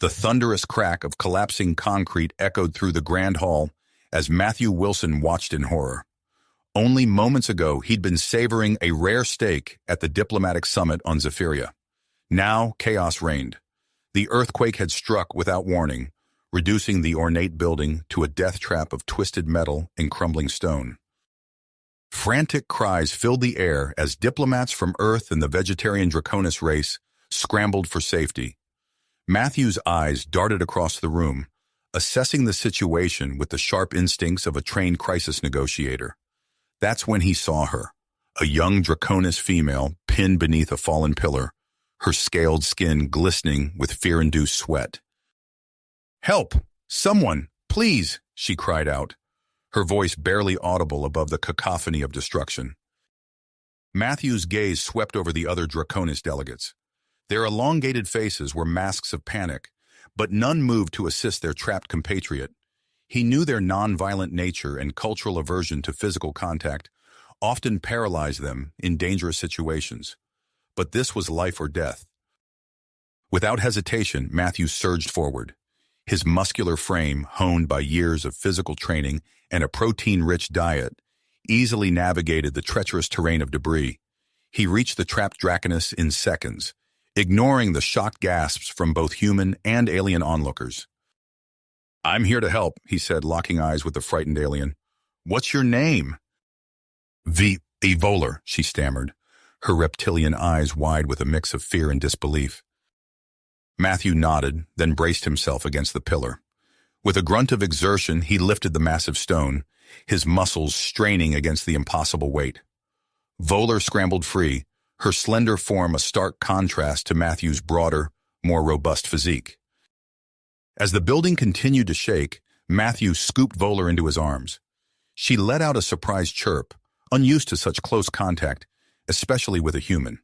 The thunderous crack of collapsing concrete echoed through the grand hall as Matthew Wilson watched in horror. Only moments ago, he'd been savoring a rare steak at the diplomatic summit on Zephyria. Now, chaos reigned. The earthquake had struck without warning, reducing the ornate building to a death trap of twisted metal and crumbling stone. Frantic cries filled the air as diplomats from Earth and the vegetarian Draconis race scrambled for safety. Matthew's eyes darted across the room, assessing the situation with the sharp instincts of a trained crisis negotiator. That's when he saw her, a young Draconis female pinned beneath a fallen pillar, her scaled skin glistening with fear-induced sweat. "Help! Someone! Please!" she cried out, her voice barely audible above the cacophony of destruction. Matthew's gaze swept over the other Draconis delegates. Their elongated faces were masks of panic, but none moved to assist their trapped compatriot. He knew their non-violent nature and cultural aversion to physical contact often paralyzed them in dangerous situations. But this was life or death. Without hesitation, Matthew surged forward. His muscular frame, honed by years of physical training and a protein-rich diet, easily navigated the treacherous terrain of debris. He reached the trapped Draconis in seconds, ignoring the shocked gasps from both human and alien onlookers. "I'm here to help," he said, locking eyes with the frightened alien. "What's your name?" Voller, she stammered, her reptilian eyes wide with a mix of fear and disbelief. Matthew nodded, then braced himself against the pillar. With a grunt of exertion, he lifted the massive stone, his muscles straining against the impossible weight. Voller scrambled free, her slender form a stark contrast to Matthew's broader, more robust physique. As the building continued to shake, Matthew scooped Voller into his arms. She let out a surprised chirp, unused to such close contact, especially with a human.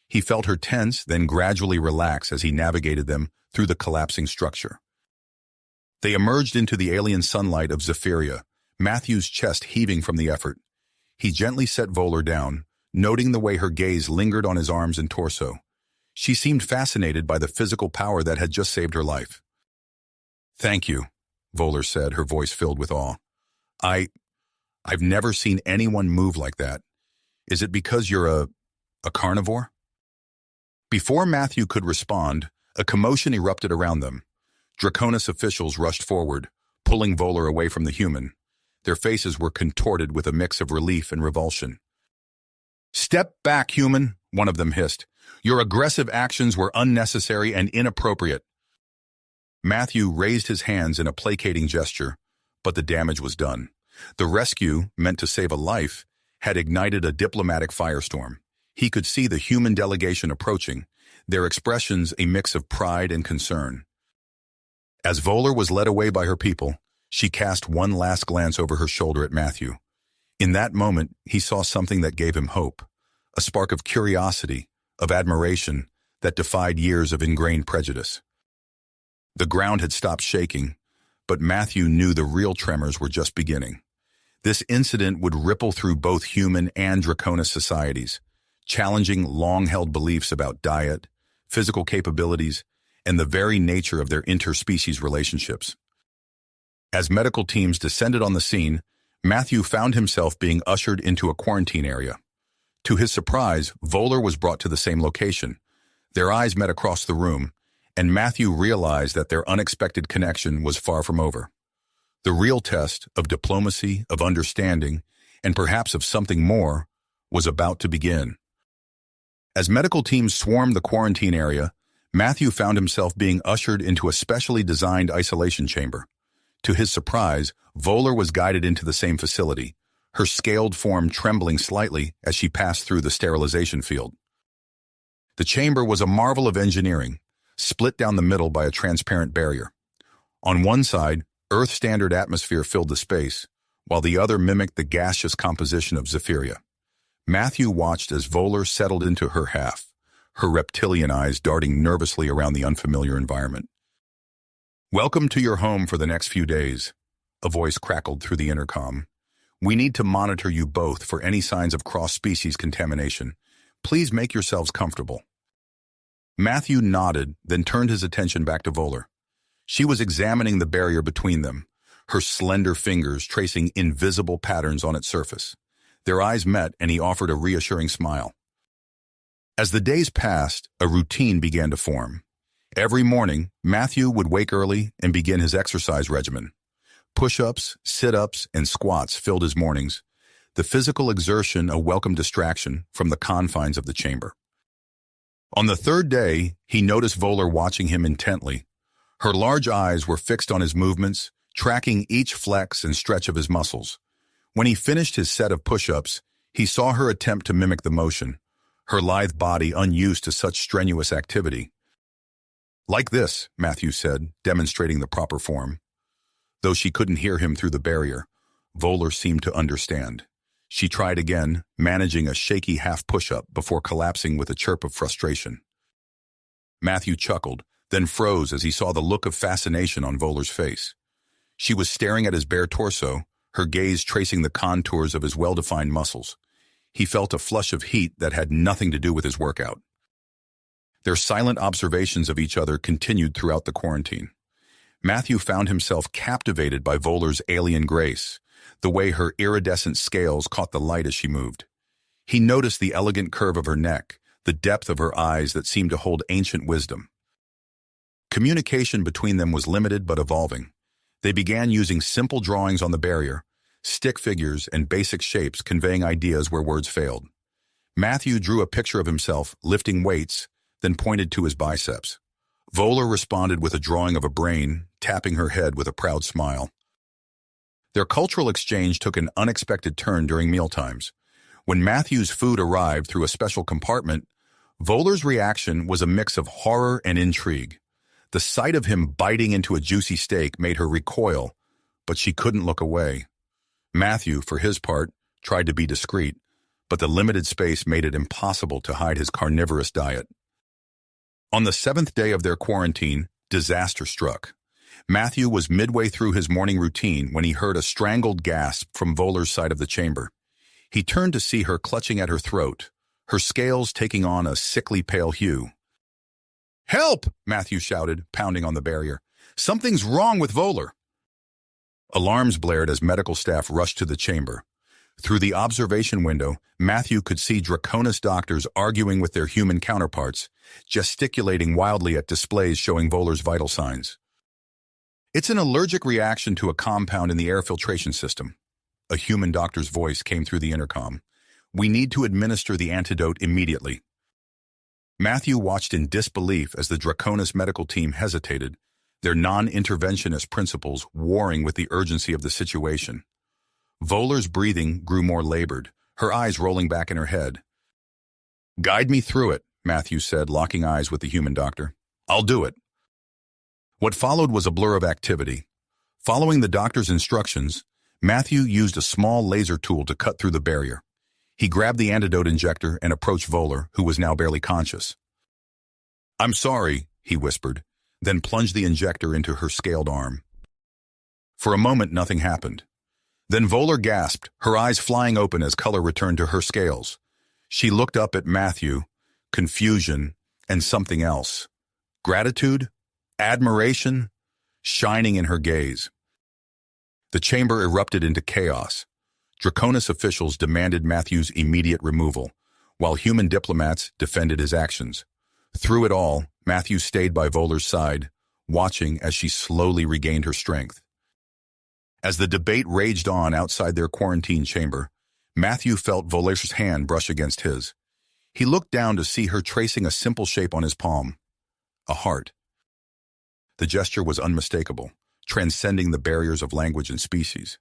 He felt her tense, then gradually relax as he navigated them through the collapsing structure. They emerged into the alien sunlight of Zephyria, Matthew's chest heaving from the effort. He gently set Voller down, noting the way her gaze lingered on his arms and torso. She seemed fascinated by the physical power that had just saved her life. "Thank you," Voller said, her voice filled with awe. I've never seen anyone move like that. Is it because you're a carnivore?" Before Matthew could respond, a commotion erupted around them. Draconis officials rushed forward, pulling Voller away from the human. Their faces were contorted with a mix of relief and revulsion. "Step back, human," one of them hissed. "Your aggressive actions were unnecessary and inappropriate." Matthew raised his hands in a placating gesture, but the damage was done. The rescue, meant to save a life, had ignited a diplomatic firestorm. He could see the human delegation approaching, their expressions a mix of pride and concern. As Voller was led away by her people, she cast one last glance over her shoulder at Matthew. In that moment, he saw something that gave him hope, a spark of curiosity, of admiration that defied years of ingrained prejudice. The ground had stopped shaking, but Matthew knew the real tremors were just beginning. This incident would ripple through both human and Draconis societies, challenging long-held beliefs about diet, physical capabilities, and the very nature of their interspecies relationships. As medical teams descended on the scene, Matthew found himself being ushered into a quarantine area. To his surprise, Voller was brought to the same location. Their eyes met across the room, and Matthew realized that their unexpected connection was far from over. The real test of diplomacy, of understanding, and perhaps of something more, was about to begin. As medical teams swarmed the quarantine area, Matthew found himself being ushered into a specially designed isolation chamber. To his surprise, Voller was guided into the same facility, her scaled form trembling slightly as she passed through the sterilization field. The chamber was a marvel of engineering, split down the middle by a transparent barrier. On one side, Earth-standard atmosphere filled the space, while the other mimicked the gaseous composition of Zephyria. Matthew watched as Voller settled into her half, her reptilian eyes darting nervously around the unfamiliar environment. "Welcome to your home for the next few days," a voice crackled through the intercom. "We need to monitor you both for any signs of cross-species contamination. Please make yourselves comfortable." Matthew nodded, then turned his attention back to Voller. She was examining the barrier between them, her slender fingers tracing invisible patterns on its surface. Their eyes met, and he offered a reassuring smile. As the days passed, a routine began to form. Every morning, Matthew would wake early and begin his exercise regimen. Push-ups, sit-ups, and squats filled his mornings, the physical exertion a welcome distraction from the confines of the chamber. On the third day, he noticed Voller watching him intently. Her large eyes were fixed on his movements, tracking each flex and stretch of his muscles. When he finished his set of push-ups, he saw her attempt to mimic the motion, her lithe body unused to such strenuous activity. "Like this," Matthew said, demonstrating the proper form. Though she couldn't hear him through the barrier, Voller seemed to understand. She tried again, managing a shaky half push-up before collapsing with a chirp of frustration. Matthew chuckled, then froze as he saw the look of fascination on Voller's face. She was staring at his bare torso, her gaze tracing the contours of his well-defined muscles. He felt a flush of heat that had nothing to do with his workout. Their silent observations of each other continued throughout the quarantine. Matthew found himself captivated by Voller's alien grace, the way her iridescent scales caught the light as she moved. He noticed the elegant curve of her neck, the depth of her eyes that seemed to hold ancient wisdom. Communication between them was limited but evolving. They began using simple drawings on the barrier, stick figures and basic shapes conveying ideas where words failed. Matthew drew a picture of himself lifting weights, then pointed to his biceps. Voller responded with a drawing of a brain, tapping her head with a proud smile. Their cultural exchange took an unexpected turn during mealtimes. When Matthew's food arrived through a special compartment, Voller's reaction was a mix of horror and intrigue. The sight of him biting into a juicy steak made her recoil, but she couldn't look away. Matthew, for his part, tried to be discreet, but the limited space made it impossible to hide his carnivorous diet. On the 7th day of their quarantine, disaster struck. Matthew was midway through his morning routine when he heard a strangled gasp from Voller's side of the chamber. He turned to see her clutching at her throat, her scales taking on a sickly pale hue. "Help!" Matthew shouted, pounding on the barrier. "Something's wrong with Voller." Alarms blared as medical staff rushed to the chamber. Through the observation window, Matthew could see Draconis doctors arguing with their human counterparts, gesticulating wildly at displays showing Voller's vital signs. "It's an allergic reaction to a compound in the air filtration system." A human doctor's voice came through the intercom. "We need to administer the antidote immediately." Matthew watched in disbelief as the Draconis medical team hesitated, their non-interventionist principles warring with the urgency of the situation. Voller's breathing grew more labored, her eyes rolling back in her head. "Guide me through it," Matthew said, locking eyes with the human doctor. "I'll do it." What followed was a blur of activity. Following the doctor's instructions, Matthew used a small laser tool to cut through the barrier. He grabbed the antidote injector and approached Voller, who was now barely conscious. "I'm sorry," he whispered, then plunged the injector into her scaled arm. For a moment, nothing happened. Then Voller gasped, her eyes flying open as color returned to her scales. She looked up at Matthew, confusion, and something else. Gratitude, admiration, shining in her gaze. The chamber erupted into chaos. Draconis officials demanded Matthew's immediate removal, while human diplomats defended his actions. Through it all, Matthew stayed by Voller's side, watching as she slowly regained her strength. As the debate raged on outside their quarantine chamber, Matthew felt Voller's hand brush against his. He looked down to see her tracing a simple shape on his palm. A heart. The gesture was unmistakable, transcending the barriers of language and species.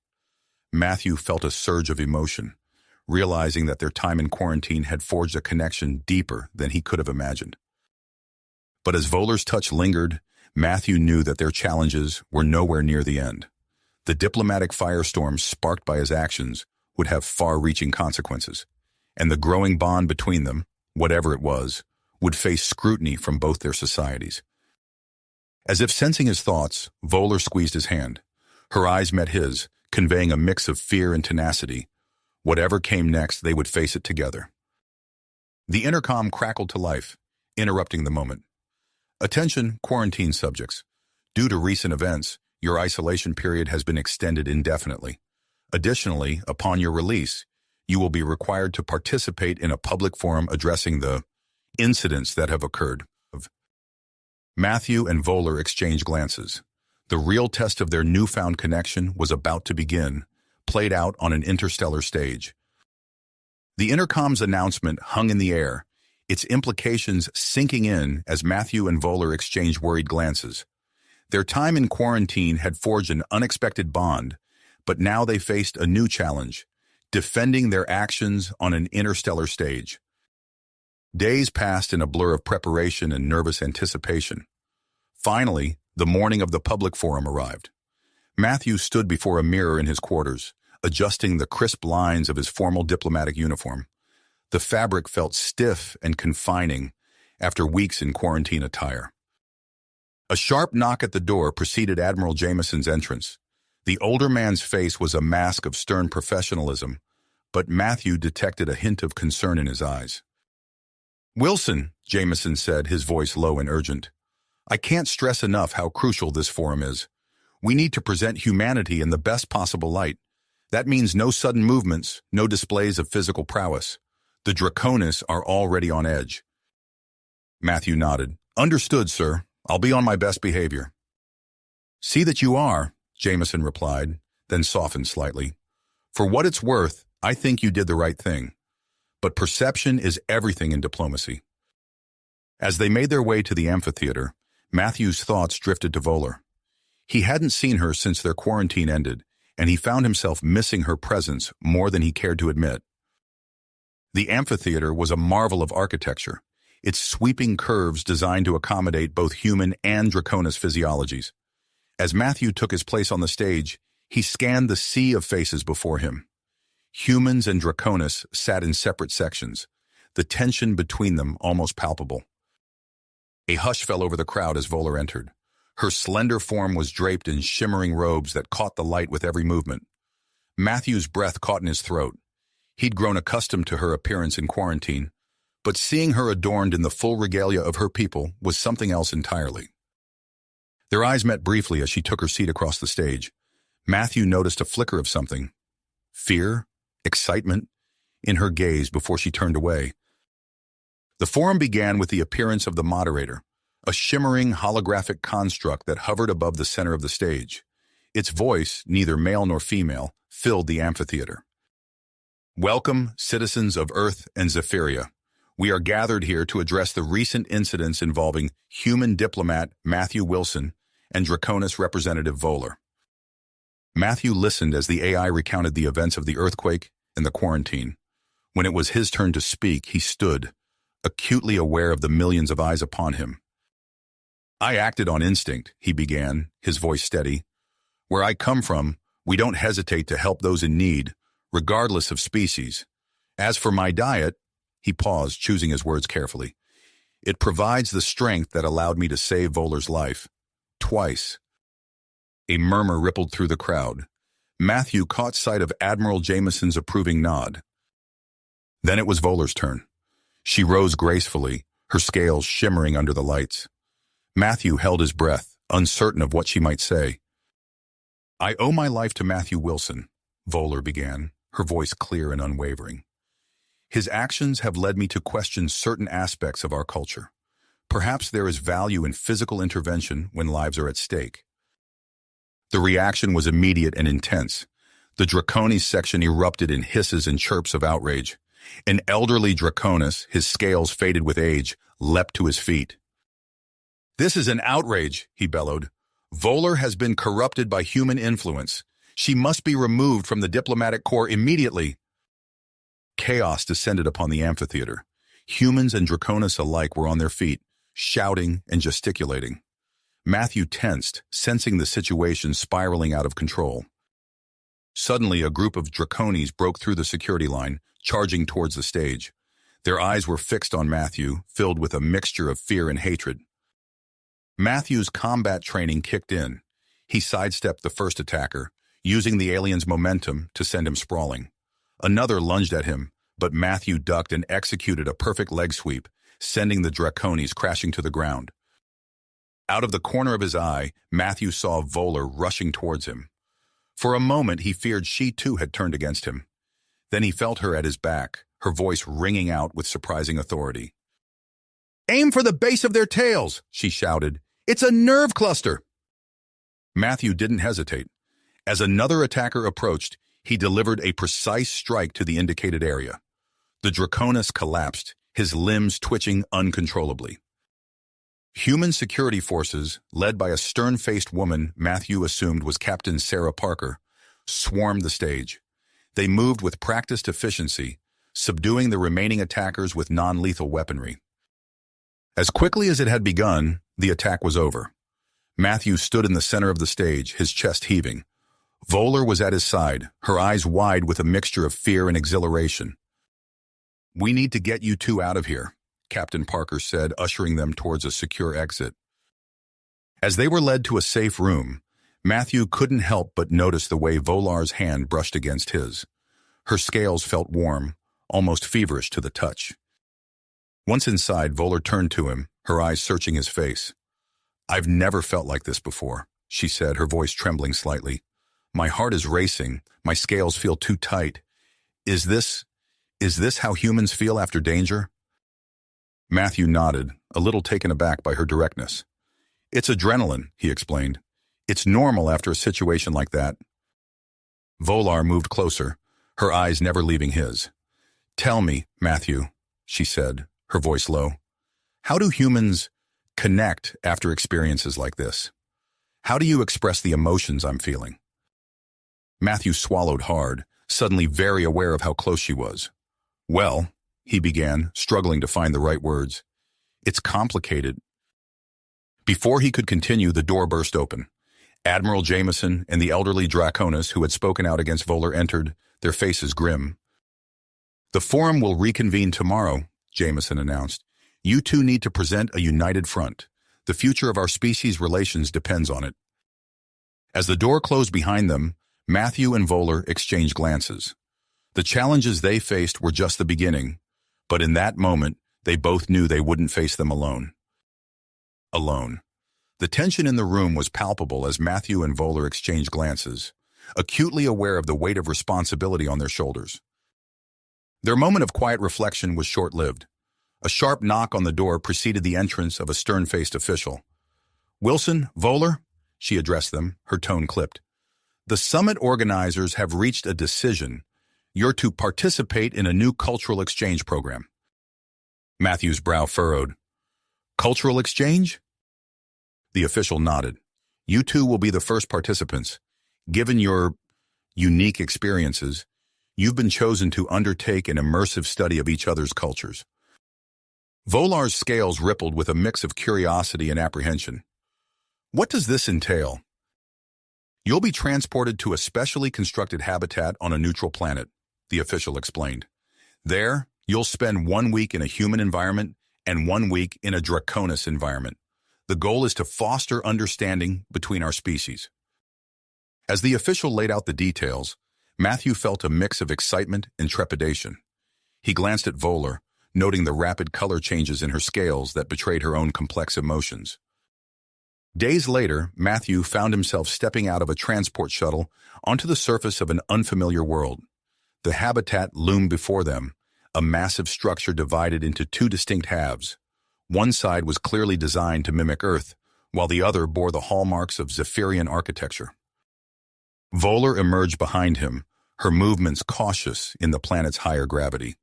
Matthew felt a surge of emotion, realizing that their time in quarantine had forged a connection deeper than he could have imagined. But as Voller's touch lingered, Matthew knew that their challenges were nowhere near the end. The diplomatic firestorm sparked by his actions would have far-reaching consequences, and the growing bond between them, whatever it was, would face scrutiny from both their societies. As if sensing his thoughts, Voller squeezed his hand. Her eyes met his, conveying a mix of fear and tenacity. Whatever came next, they would face it together. The intercom crackled to life, interrupting the moment. "Attention, quarantine subjects. Due to recent events, your isolation period has been extended indefinitely. Additionally, upon your release, you will be required to participate in a public forum addressing the incidents that have occurred. Matthew and Voller exchanged glances. The real test of their newfound connection was about to begin, played out on an interstellar stage. The intercom's announcement hung in the air, its implications sinking in as Matthew and Voller exchanged worried glances. Their time in quarantine had forged an unexpected bond, but now they faced a new challenge, defending their actions on an interstellar stage. Days passed in a blur of preparation and nervous anticipation. Finally, the morning of the public forum arrived. Matthew stood before a mirror in his quarters, adjusting the crisp lines of his formal diplomatic uniform. The fabric felt stiff and confining after weeks in quarantine attire. A sharp knock at the door preceded Admiral Jameson's entrance. The older man's face was a mask of stern professionalism, but Matthew detected a hint of concern in his eyes. "Wilson," Jameson said, his voice low and urgent, "I can't stress enough how crucial this forum is. We need to present humanity in the best possible light. That means no sudden movements, no displays of physical prowess. The Draconis are already on edge." Matthew nodded. "Understood, sir. I'll be on my best behavior." "See that you are," Jameson replied, then softened slightly. "For what it's worth, I think you did the right thing. But perception is everything in diplomacy." As they made their way to the amphitheater, Matthew's thoughts drifted to Voller. He hadn't seen her since their quarantine ended, and he found himself missing her presence more than he cared to admit. The amphitheater was a marvel of architecture, its sweeping curves designed to accommodate both human and Draconis physiologies. As Matthew took his place on the stage, he scanned the sea of faces before him. Humans and Draconis sat in separate sections, the tension between them almost palpable. A hush fell over the crowd as Voller entered. Her slender form was draped in shimmering robes that caught the light with every movement. Matthew's breath caught in his throat. He'd grown accustomed to her appearance in quarantine, but seeing her adorned in the full regalia of her people was something else entirely. Their eyes met briefly as she took her seat across the stage. Matthew noticed a flicker of something. Fear, excitement, in her gaze before she turned away. The forum began with the appearance of the moderator, a shimmering holographic construct that hovered above the center of the stage. Its voice, neither male nor female, filled the amphitheater. "Welcome, citizens of Earth and Zephyria. We are gathered here to address the recent incidents involving human diplomat Matthew Wilson and Draconis representative Voller." Matthew listened as the AI recounted the events of the earthquake and the quarantine. When it was his turn to speak, he stood, acutely aware of the millions of eyes upon him. "I acted on instinct," he began, his voice steady. "Where I come from, we don't hesitate to help those in need, regardless of species. As for my diet," he paused, choosing his words carefully, "it provides the strength that allowed me to save Voller's life. Twice." A murmur rippled through the crowd. Matthew caught sight of Admiral Jameson's approving nod. Then it was Voller's turn. She rose gracefully, her scales shimmering under the lights. Matthew held his breath, uncertain of what she might say. "I owe my life to Matthew Wilson," Voller began, her voice clear and unwavering. "His actions have led me to question certain aspects of our culture. Perhaps there is value in physical intervention when lives are at stake." The reaction was immediate and intense. The Draconis section erupted in hisses and chirps of outrage. An elderly Draconis, his scales faded with age, leapt to his feet. "This is an outrage," he bellowed. "Voller has been corrupted by human influence. She must be removed from the diplomatic corps immediately." Chaos descended upon the amphitheater. Humans and Draconis alike were on their feet, shouting and gesticulating. Matthew tensed, sensing the situation spiraling out of control. Suddenly, a group of Draconis broke through the security line, charging towards the stage. Their eyes were fixed on Matthew, filled with a mixture of fear and hatred. Matthew's combat training kicked in. He sidestepped the first attacker, using the alien's momentum to send him sprawling. Another lunged at him, but Matthew ducked and executed a perfect leg sweep, sending the Draconis crashing to the ground. Out of the corner of his eye, Matthew saw Voller rushing towards him. For a moment, he feared she too had turned against him. Then he felt her at his back, her voice ringing out with surprising authority. "Aim for the base of their tails," she shouted. "It's a nerve cluster." Matthew didn't hesitate. As another attacker approached, he delivered a precise strike to the indicated area. The Draconis collapsed, his limbs twitching uncontrollably. Human security forces, led by a stern-faced woman Matthew assumed was Captain Sarah Parker, swarmed the stage. They moved with practiced efficiency, subduing the remaining attackers with non-lethal weaponry. As quickly as it had begun, the attack was over. Matthew stood in the center of the stage, his chest heaving. Voller was at his side, her eyes wide with a mixture of fear and exhilaration. "We need to get you two out of here," Captain Parker said, ushering them towards a secure exit. As they were led to a safe room, Matthew couldn't help but notice the way Vollar's hand brushed against his. Her scales felt warm, almost feverish to the touch. Once inside, Voller turned to him, her eyes searching his face. "I've never felt like this before," she said, her voice trembling slightly. "My heart is racing, my scales feel too tight. Is this how humans feel after danger?" Matthew nodded, a little taken aback by her directness. "It's adrenaline," he explained. "It's normal after a situation like that." Volar moved closer, her eyes never leaving his. "Tell me, Matthew," she said, her voice low. "How do humans connect after experiences like this? How do you express the emotions I'm feeling?" Matthew swallowed hard, suddenly very aware of how close she was. "Well," he began, struggling to find the right words. "It's complicated." Before he could continue, the door burst open. Admiral Jameson and the elderly Draconis who had spoken out against Voller entered, their faces grim. "The forum will reconvene tomorrow," Jameson announced. "You two need to present a united front. The future of our species' relations depends on it." As the door closed behind them, Matthew and Voller exchanged glances. The challenges they faced were just the beginning, but in that moment, they both knew they wouldn't face them alone. Alone. The tension in the room was palpable as Matthew and Voller exchanged glances, acutely aware of the weight of responsibility on their shoulders. Their moment of quiet reflection was short-lived. A sharp knock on the door preceded the entrance of a stern-faced official. "Wilson, Voller," she addressed them, her tone clipped. "The summit organizers have reached a decision. You're to participate in a new cultural exchange program." Matthew's brow furrowed. "Cultural exchange?" The official nodded. "You two will be the first participants. Given your unique experiences, you've been chosen to undertake an immersive study of each other's cultures." Vollar's scales rippled with a mix of curiosity and apprehension. "What does this entail?" "You'll be transported to a specially constructed habitat on a neutral planet," the official explained. "There, you'll spend 1 week in a human environment and 1 week in a Draconis environment. The goal is to foster understanding between our species." As the official laid out the details, Matthew felt a mix of excitement and trepidation. He glanced at Voller, noting the rapid color changes in her scales that betrayed her own complex emotions. Days later, Matthew found himself stepping out of a transport shuttle onto the surface of an unfamiliar world. The habitat loomed before them, a massive structure divided into 2 distinct halves. One side was clearly designed to mimic Earth, while the other bore the hallmarks of Zephyrian architecture. Voller emerged behind him, her movements cautious in the planet's higher gravity.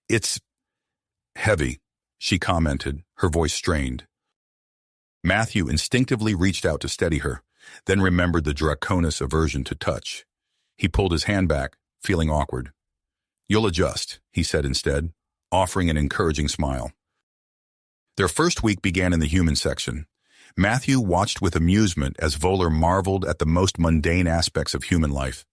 "It's heavy," she commented, her voice strained. Matthew instinctively reached out to steady her, then remembered the Draconis aversion to touch. He pulled his hand back, feeling awkward. "You'll adjust," he said instead, offering an encouraging smile. Their first week began in the human section. Matthew watched with amusement as Voller marveled at the most mundane aspects of human life.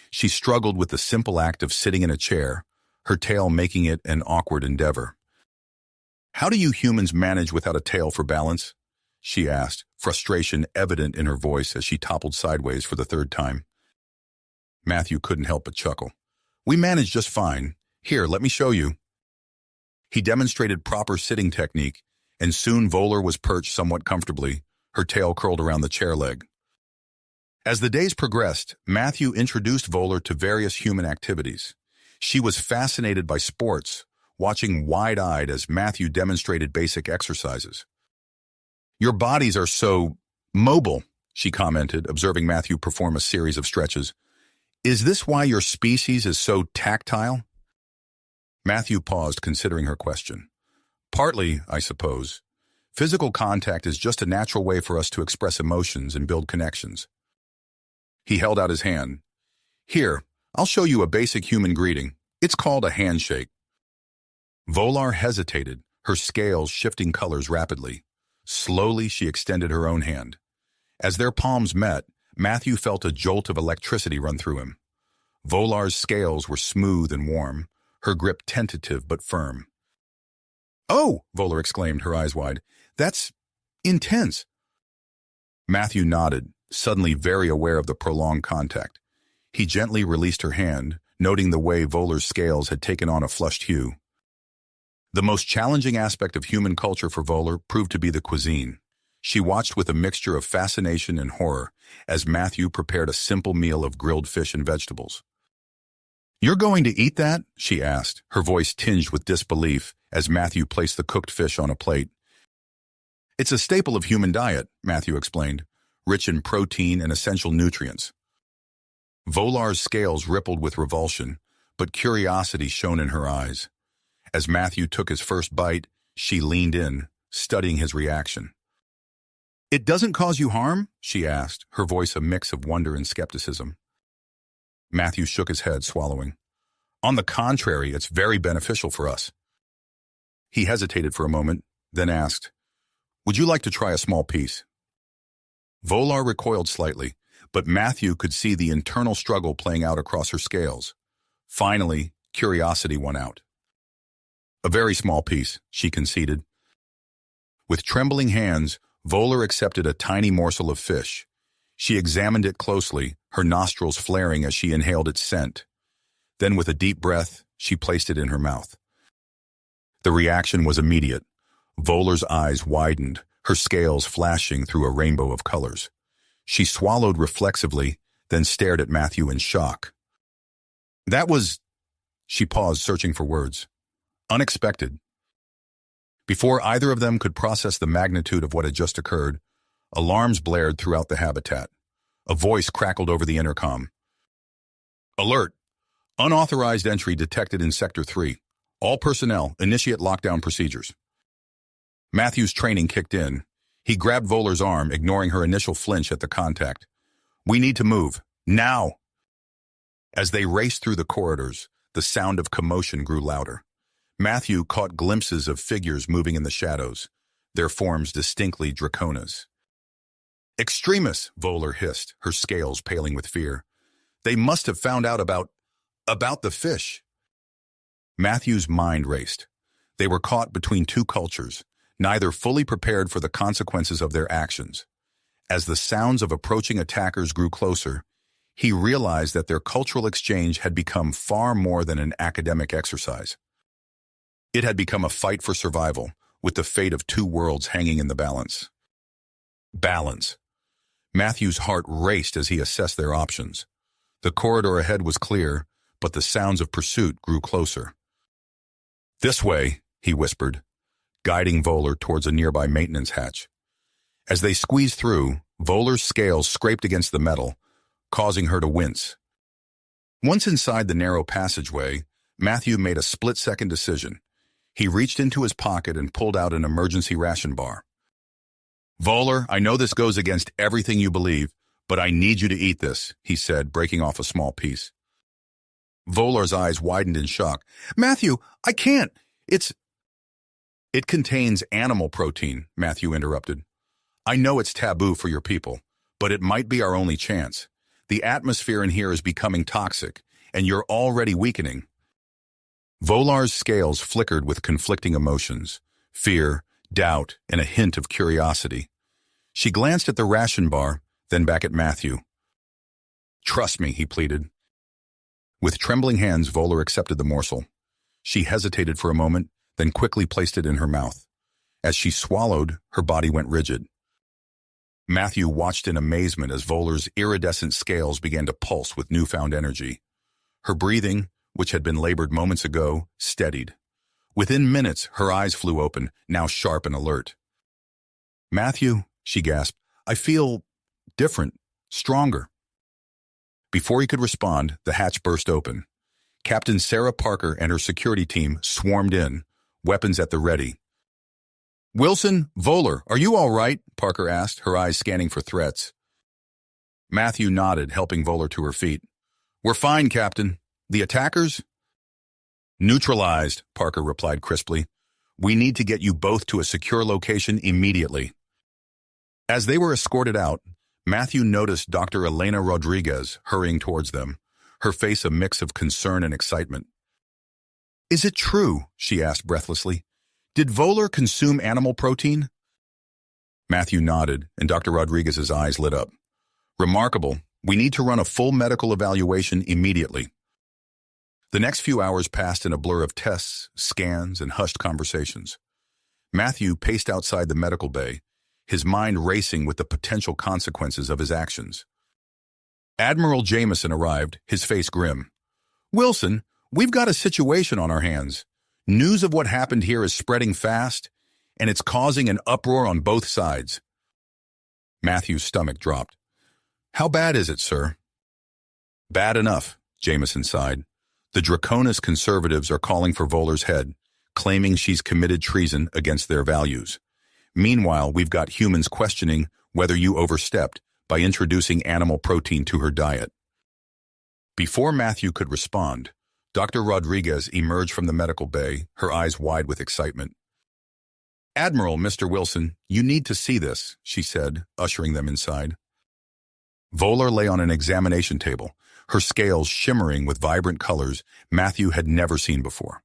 She struggled with the simple act of sitting in a chair, her tail making it an awkward endeavor. "How do you humans manage without a tail for balance?" she asked, frustration evident in her voice as she toppled sideways for the 3rd time. Matthew couldn't help but chuckle. "We manage just fine. Here, let me show you." He demonstrated proper sitting technique, and soon Voller was perched somewhat comfortably, her tail curled around the chair leg. As the days progressed, Matthew introduced Voller to various human activities. She was fascinated by sports, watching wide-eyed as Matthew demonstrated basic exercises. "Your bodies are so mobile," she commented, observing Matthew perform a series of stretches. "Is this why your species is so tactile?" Matthew paused, considering her question. "Partly, I suppose. Physical contact is just a natural way for us to express emotions and build connections." He held out his hand. "Here, I'll show you a basic human greeting. It's called a handshake." Volar hesitated, her scales shifting colors rapidly. Slowly, she extended her own hand. As their palms met, Matthew felt a jolt of electricity run through him. Volar's scales were smooth and warm, her grip tentative but firm. "Oh!" Volar exclaimed, her eyes wide. "That's intense." Matthew nodded, suddenly very aware of the prolonged contact. He gently released her hand, noting the way Volar's scales had taken on a flushed hue. The most challenging aspect of human culture for Volar proved to be the cuisine. She watched with a mixture of fascination and horror as Matthew prepared a simple meal of grilled fish and vegetables. "You're going to eat that?" she asked, her voice tinged with disbelief as Matthew placed the cooked fish on a plate. "It's a staple of human diet," Matthew explained, "rich in protein and essential nutrients." Volar's scales rippled with revulsion, but curiosity shone in her eyes. As Matthew took his first bite, she leaned in, studying his reaction. "It doesn't cause you harm?" she asked, her voice a mix of wonder and skepticism. Matthew shook his head, swallowing. "On the contrary, it's very beneficial for us." He hesitated for a moment, then asked, "Would you like to try a small piece?" Volar recoiled slightly, but Matthew could see the internal struggle playing out across her scales. Finally, curiosity won out. "A very small piece," she conceded. With trembling hands, Volar accepted a tiny morsel of fish. She examined it closely, her nostrils flaring as she inhaled its scent. Then, with a deep breath, she placed it in her mouth. The reaction was immediate. Volar's eyes widened, her scales flashing through a rainbow of colors. She swallowed reflexively, then stared at Matthew in shock. "That was—" She paused, searching for words. "Unexpected." Before either of them could process the magnitude of what had just occurred, alarms blared throughout the habitat. A voice crackled over the intercom. "Alert! Unauthorized entry detected in Sector 3. All personnel, initiate lockdown procedures." Matthew's training kicked in. He grabbed Volar's arm, ignoring her initial flinch at the contact. "We need to move. Now!" As they raced through the corridors, the sound of commotion grew louder. Matthew caught glimpses of figures moving in the shadows, their forms distinctly draconas. "Extremists!" Volar hissed, her scales paling with fear. "They must have found out about the fish." Matthew's mind raced. They were caught between two cultures, neither fully prepared for the consequences of their actions. As the sounds of approaching attackers grew closer, he realized that their cultural exchange had become far more than an academic exercise. It had become a fight for survival, with the fate of two worlds hanging in the balance. Balance. Matthew's heart raced as he assessed their options. The corridor ahead was clear, but the sounds of pursuit grew closer. "This way," he whispered, guiding Volar towards a nearby maintenance hatch. As they squeezed through, Volar's scales scraped against the metal, causing her to wince. Once inside the narrow passageway, Matthew made a split-second decision. He reached into his pocket and pulled out an emergency ration bar. "Volar, I know this goes against everything you believe, but I need you to eat this," he said, breaking off a small piece. Volar's eyes widened in shock. "Matthew, I can't. It contains animal protein," Matthew interrupted. "I know it's taboo for your people, but it might be our only chance. The atmosphere in here is becoming toxic, and you're already weakening." Volar's scales flickered with conflicting emotions, fear, doubt, and a hint of curiosity. She glanced at the ration bar, then back at Matthew. "Trust me," he pleaded. With trembling hands, Volar accepted the morsel. She hesitated for a moment, then quickly placed it in her mouth. As she swallowed, her body went rigid. Matthew watched in amazement as Volar's iridescent scales began to pulse with newfound energy. Her breathing, which had been labored moments ago, steadied. Within minutes, her eyes flew open, now sharp and alert. "Matthew," she gasped, "I feel different, stronger." Before he could respond, the hatch burst open. Captain Sarah Parker and her security team swarmed in, weapons at the ready. "Wilson, Volar, are you all right?" Parker asked, her eyes scanning for threats. Matthew nodded, helping Volar to her feet. "We're fine, Captain. The attackers?" "Neutralized," Parker replied crisply. "We need to get you both to a secure location immediately." As they were escorted out, Matthew noticed Dr. Elena Rodriguez hurrying towards them, her face a mix of concern and excitement. "Is it true?" she asked breathlessly. "Did Volar consume animal protein?" Matthew nodded, and Dr. Rodriguez's eyes lit up. "Remarkable. We need to run a full medical evaluation immediately." The next few hours passed in a blur of tests, scans, and hushed conversations. Matthew paced outside the medical bay, his mind racing with the potential consequences of his actions. Admiral Jameson arrived, his face grim. "Wilson, we've got a situation on our hands. News of what happened here is spreading fast, and it's causing an uproar on both sides." Matthew's stomach dropped. "How bad is it, sir?" "Bad enough," Jameson sighed. "The Draconis conservatives are calling for Volar's head, claiming she's committed treason against their values. Meanwhile, we've got humans questioning whether you overstepped by introducing animal protein to her diet." Before Matthew could respond, Dr. Rodriguez emerged from the medical bay, her eyes wide with excitement. "Admiral, Mr. Wilson, you need to see this," she said, ushering them inside. Volar lay on an examination table, her scales shimmering with vibrant colors Matthew had never seen before.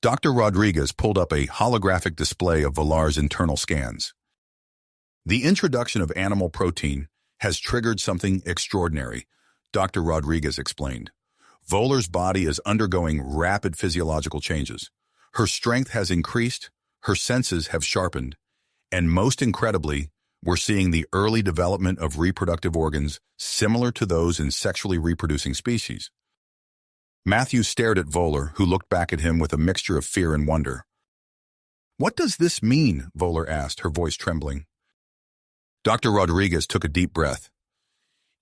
Dr. Rodriguez pulled up a holographic display of Volar's internal scans. "The introduction of animal protein has triggered something extraordinary," Dr. Rodriguez explained. "Volar's body is undergoing rapid physiological changes. Her strength has increased, her senses have sharpened, and most incredibly, we're seeing the early development of reproductive organs similar to those in sexually reproducing species." Matthew stared at Volar, who looked back at him with a mixture of fear and wonder. "What does this mean?" Volar asked, her voice trembling. Dr. Rodriguez took a deep breath.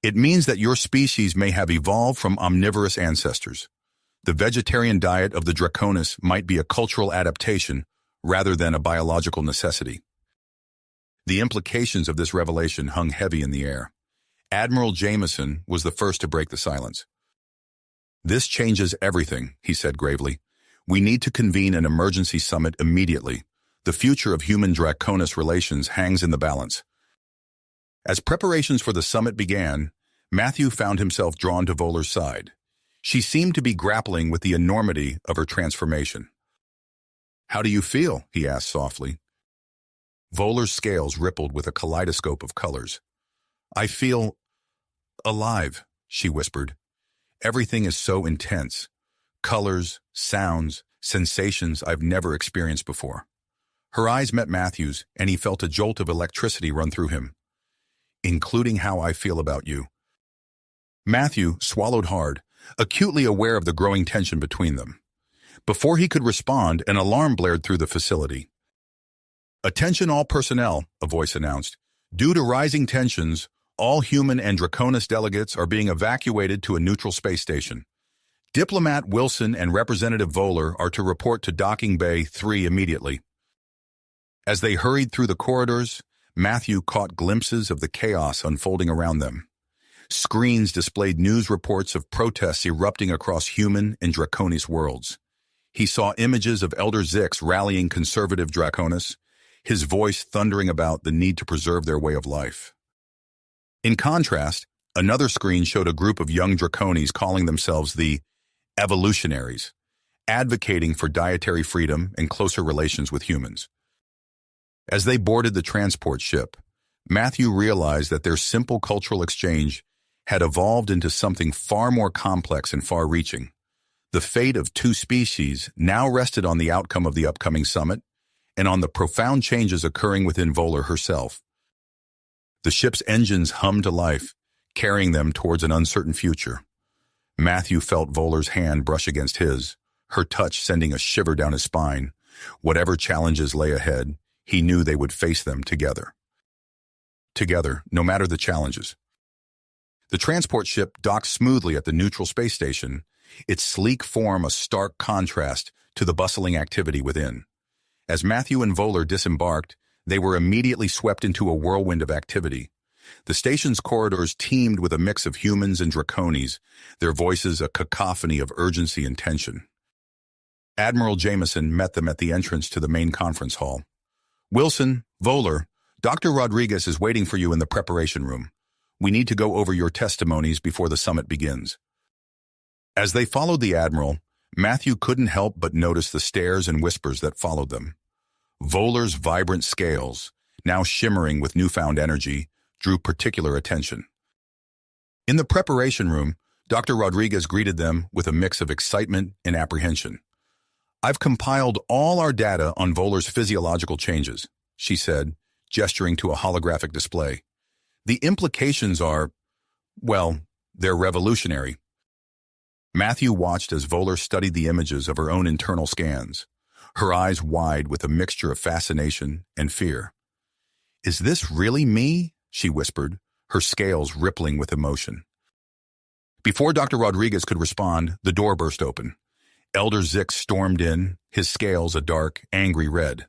"It means that your species may have evolved from omnivorous ancestors. The vegetarian diet of the Draconis might be a cultural adaptation rather than a biological necessity." The implications of this revelation hung heavy in the air. Admiral Jameson was the first to break the silence. "This changes everything," he said gravely. "We need to convene an emergency summit immediately. The future of human-Draconis relations hangs in the balance." As preparations for the summit began, Matthew found himself drawn to Volar's side. She seemed to be grappling with the enormity of her transformation. "How do you feel?" he asked softly. Volar's scales rippled with a kaleidoscope of colors. "I feel alive," she whispered. "Everything is so intense. Colors, sounds, sensations I've never experienced before." Her eyes met Matthew's, and he felt a jolt of electricity run through him. "Including how I feel about you." Matthew swallowed hard, acutely aware of the growing tension between them. Before he could respond, an alarm blared through the facility. "Attention all personnel," a voice announced. "Due to rising tensions, all human and Draconis delegates are being evacuated to a neutral space station. Diplomat Wilson and Representative Volar are to report to Docking Bay 3 immediately." As they hurried through the corridors, Matthew caught glimpses of the chaos unfolding around them. Screens displayed news reports of protests erupting across human and Draconis worlds. He saw images of Elder Zix rallying conservative Draconis, his voice thundering about the need to preserve their way of life. In contrast, another screen showed a group of young Draconis calling themselves the Evolutionaries, advocating for dietary freedom and closer relations with humans. As they boarded the transport ship, Matthew realized that their simple cultural exchange had evolved into something far more complex and far-reaching. The fate of two species now rested on the outcome of the upcoming summit and on the profound changes occurring within Volar herself. The ship's engines hummed to life, carrying them towards an uncertain future. Matthew felt Volar's hand brush against his, her touch sending a shiver down his spine. Whatever challenges lay ahead, he knew they would face them together. Together, no matter the challenges. The transport ship docked smoothly at the neutral space station, its sleek form a stark contrast to the bustling activity within. As Matthew and Volar disembarked, they were immediately swept into a whirlwind of activity. The station's corridors teemed with a mix of humans and dracones, their voices a cacophony of urgency and tension. Admiral Jameson met them at the entrance to the main conference hall. "Wilson, Volar, Dr. Rodriguez is waiting for you in the preparation room. We need to go over your testimonies before the summit begins." As they followed the Admiral, Matthew couldn't help but notice the stares and whispers that followed them. Volar's vibrant scales, now shimmering with newfound energy, drew particular attention. In the preparation room, Dr. Rodriguez greeted them with a mix of excitement and apprehension. "I've compiled all our data on Volar's physiological changes," she said, gesturing to a holographic display. "The implications are, well, they're revolutionary." Matthew watched as Volar studied the images of her own internal scans, her eyes wide with a mixture of fascination and fear. "Is this really me?" she whispered, her scales rippling with emotion. Before Dr. Rodriguez could respond, the door burst open. Elder Zix stormed in, his scales a dark, angry red.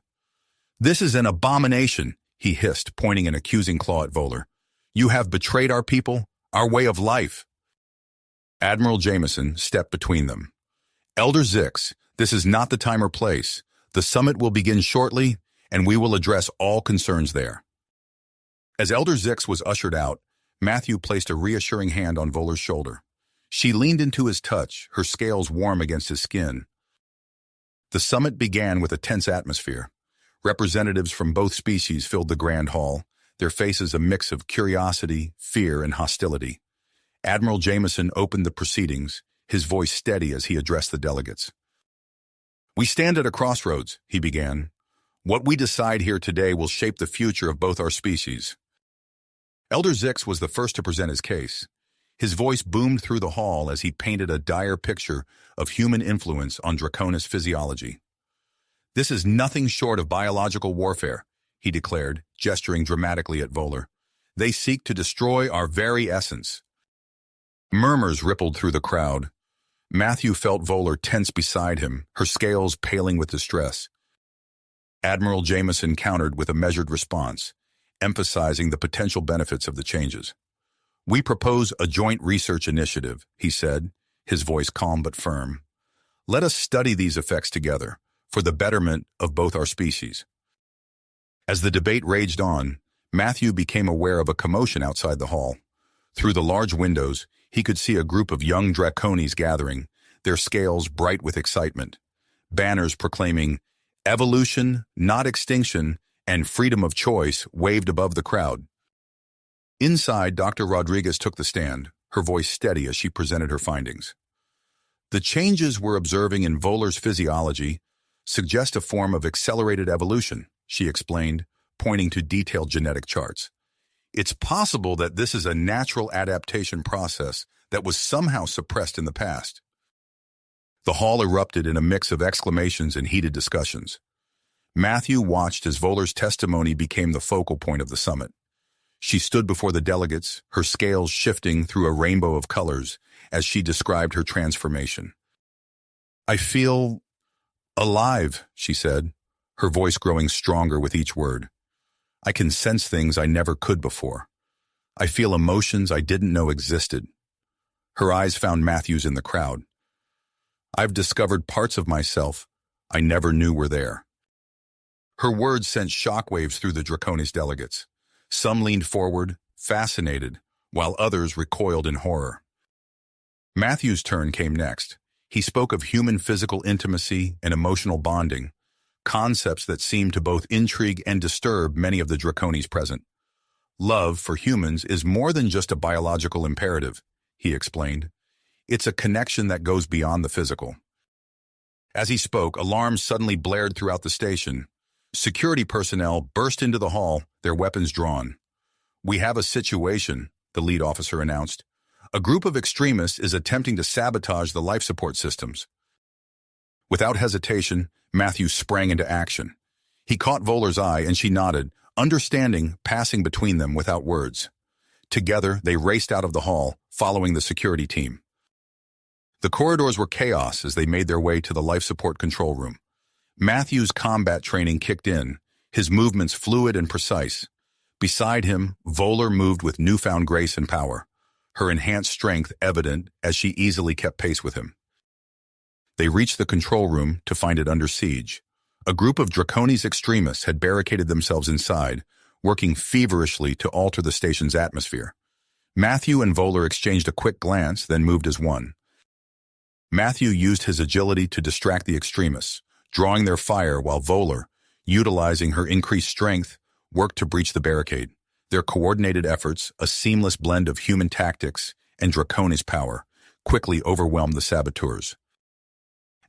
"This is an abomination," he hissed, pointing an accusing claw at Volar. "You have betrayed our people, our way of life." Admiral Jameson stepped between them. "Elder Zix, this is not the time or place. The summit will begin shortly, and we will address all concerns there." As Elder Zix was ushered out, Matthew placed a reassuring hand on Volar's shoulder. She leaned into his touch, her scales warm against his skin. The summit began with a tense atmosphere. Representatives from both species filled the grand hall, their faces a mix of curiosity, fear, and hostility. Admiral Jameson opened the proceedings, his voice steady as he addressed the delegates. "We stand at a crossroads," he began. "What we decide here today will shape the future of both our species." Elder Zix was the first to present his case. His voice boomed through the hall as he painted a dire picture of human influence on Draconis physiology. "This is nothing short of biological warfare," he declared, gesturing dramatically at Volar. "They seek to destroy our very essence." Murmurs rippled through the crowd. Matthew felt Volar tense beside him, her scales paling with distress. Admiral Jameson countered with a measured response, emphasizing the potential benefits of the changes. "We propose a joint research initiative," he said, his voice calm but firm. "Let us study these effects together, for the betterment of both our species." As the debate raged on, Matthew became aware of a commotion outside the hall. Through the large windows, he could see a group of young dracones gathering, their scales bright with excitement. Banners proclaiming, "Evolution, not extinction," and "Freedom of choice" waved above the crowd. Inside, Dr. Rodriguez took the stand, her voice steady as she presented her findings. "The changes we're observing in Volar's physiology suggest a form of accelerated evolution," she explained, pointing to detailed genetic charts. "It's possible that this is a natural adaptation process that was somehow suppressed in the past." The hall erupted in a mix of exclamations and heated discussions. Matthew watched as Volar's testimony became the focal point of the summit. She stood before the delegates, her scales shifting through a rainbow of colors as she described her transformation. "I feel alive," she said, her voice growing stronger with each word. "I can sense things I never could before. I feel emotions I didn't know existed." Her eyes found Matthew's in the crowd. "I've discovered parts of myself I never knew were there." Her words sent shockwaves through the Draconis delegates. Some leaned forward, fascinated, while others recoiled in horror. Matthew's turn came next. He spoke of human physical intimacy and emotional bonding, concepts that seemed to both intrigue and disturb many of the Draconis present. "Love for humans is more than just a biological imperative," he explained. "It's a connection that goes beyond the physical." As he spoke, alarms suddenly blared throughout the station. Security personnel burst into the hall, their weapons drawn. "We have a situation," the lead officer announced. "A group of extremists is attempting to sabotage the life support systems." Without hesitation, Matthew sprang into action. He caught Volar's eye and she nodded, understanding, passing between them without words. Together, they raced out of the hall, following the security team. The corridors were chaos as they made their way to the life support control room. Matthew's combat training kicked in, his movements fluid and precise. Beside him, Volar moved with newfound grace and power, her enhanced strength evident as she easily kept pace with him. They reached the control room to find it under siege. A group of Draconis extremists had barricaded themselves inside, working feverishly to alter the station's atmosphere. Matthew and Volar exchanged a quick glance, then moved as one. Matthew used his agility to distract the extremists, drawing their fire while Volar, utilizing her increased strength, worked to breach the barricade. Their coordinated efforts, a seamless blend of human tactics and Draconis power, quickly overwhelmed the saboteurs.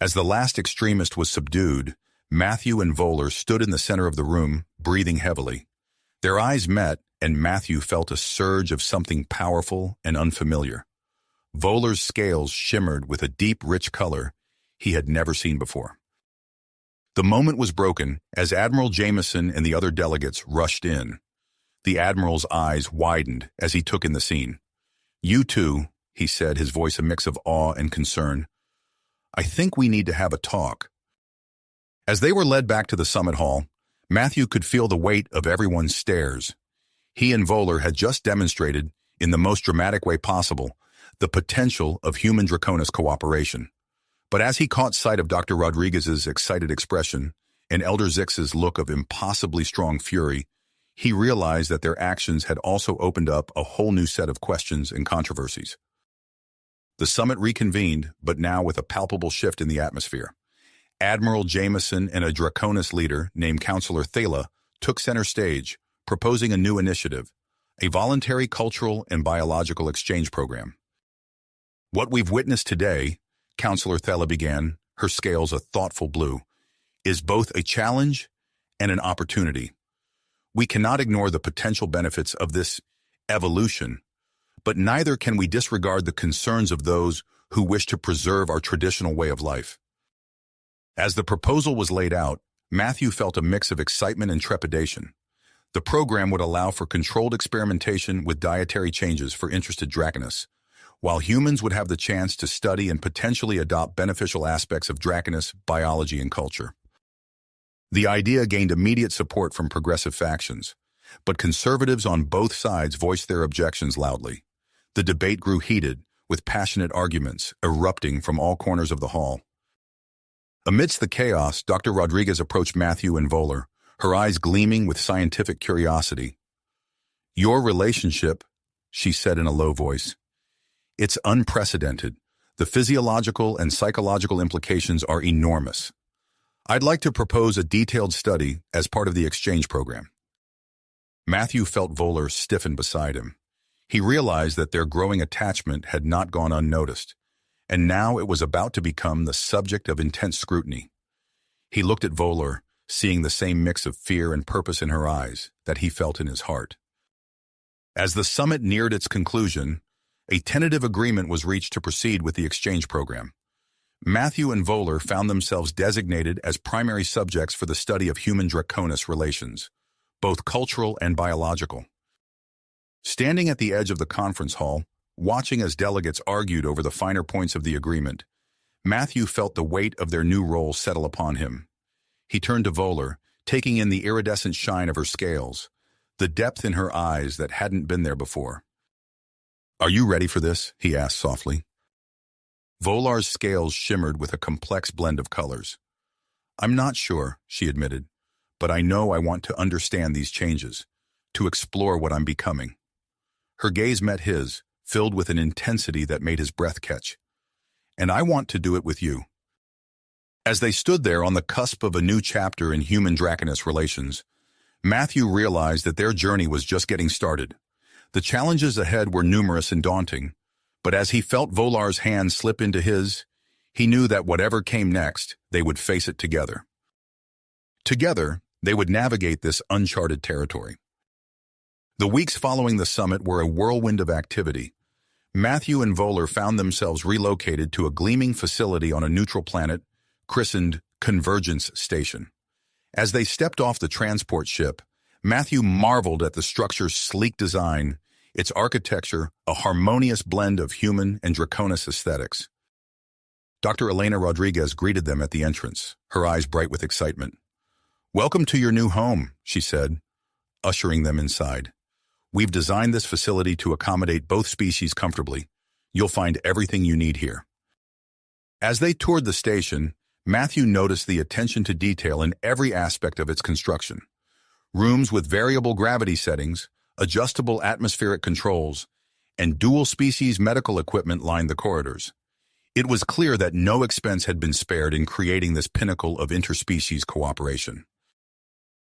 As the last extremist was subdued, Matthew and Volar stood in the center of the room, breathing heavily. Their eyes met, and Matthew felt a surge of something powerful and unfamiliar. Volar's scales shimmered with a deep, rich color he had never seen before. The moment was broken as Admiral Jameson and the other delegates rushed in. The Admiral's eyes widened as he took in the scene. "You two," he said, his voice a mix of awe and concern. "I think we need to have a talk." As they were led back to the summit hall, Matthew could feel the weight of everyone's stares. He and Volar had just demonstrated, in the most dramatic way possible, the potential of human Draconis cooperation. But as he caught sight of Dr. Rodriguez's excited expression and Elder Zix's look of impossibly strong fury, he realized that their actions had also opened up a whole new set of questions and controversies. The summit reconvened, but now with a palpable shift in the atmosphere. Admiral Jameson and a Draconis leader named Counselor Thala took center stage, proposing a new initiative, a voluntary cultural and biological exchange program. "What we've witnessed today," Counselor Thala began, her scales a thoughtful blue, "is both a challenge and an opportunity. We cannot ignore the potential benefits of this evolution, but neither can we disregard the concerns of those who wish to preserve our traditional way of life." As the proposal was laid out, Matthew felt a mix of excitement and trepidation. The program would allow for controlled experimentation with dietary changes for interested Draconis, while humans would have the chance to study and potentially adopt beneficial aspects of Draconis biology and culture. The idea gained immediate support from progressive factions, but conservatives on both sides voiced their objections loudly. The debate grew heated, with passionate arguments erupting from all corners of the hall. Amidst the chaos, Dr. Rodriguez approached Matthew and Volar, her eyes gleaming with scientific curiosity. "Your relationship," she said in a low voice, "it's unprecedented. The physiological and psychological implications are enormous. I'd like to propose a detailed study as part of the exchange program." Matthew felt Volar stiffen beside him. He realized that their growing attachment had not gone unnoticed, and now it was about to become the subject of intense scrutiny. He looked at Volar, seeing the same mix of fear and purpose in her eyes that he felt in his heart. As the summit neared its conclusion, a tentative agreement was reached to proceed with the exchange program. Matthew and Volar found themselves designated as primary subjects for the study of human-Draconis relations, both cultural and biological. Standing at the edge of the conference hall, watching as delegates argued over the finer points of the agreement, Matthew felt the weight of their new role settle upon him. He turned to Volar, taking in the iridescent shine of her scales, the depth in her eyes that hadn't been there before. "Are you ready for this?" he asked softly. Volar's scales shimmered with a complex blend of colors. "I'm not sure," she admitted, "but I know I want to understand these changes, to explore what I'm becoming." Her gaze met his, filled with an intensity that made his breath catch. "And I want to do it with you." As they stood there on the cusp of a new chapter in human-Draconis relations, Matthew realized that their journey was just getting started. The challenges ahead were numerous and daunting, but as he felt Volar's hand slip into his, he knew that whatever came next, they would face it together. Together, they would navigate this uncharted territory. The weeks following the summit were a whirlwind of activity. Matthew and Voller found themselves relocated to a gleaming facility on a neutral planet, christened Convergence Station. As they stepped off the transport ship, Matthew marveled at the structure's sleek design, its architecture, a harmonious blend of human and Draconis aesthetics. Dr. Elena Rodriguez greeted them at the entrance, her eyes bright with excitement. "Welcome to your new home," she said, ushering them inside. "We've designed this facility to accommodate both species comfortably. You'll find everything you need here." As they toured the station, Matthew noticed the attention to detail in every aspect of its construction. Rooms with variable gravity settings, adjustable atmospheric controls, and dual-species medical equipment lined the corridors. It was clear that no expense had been spared in creating this pinnacle of interspecies cooperation.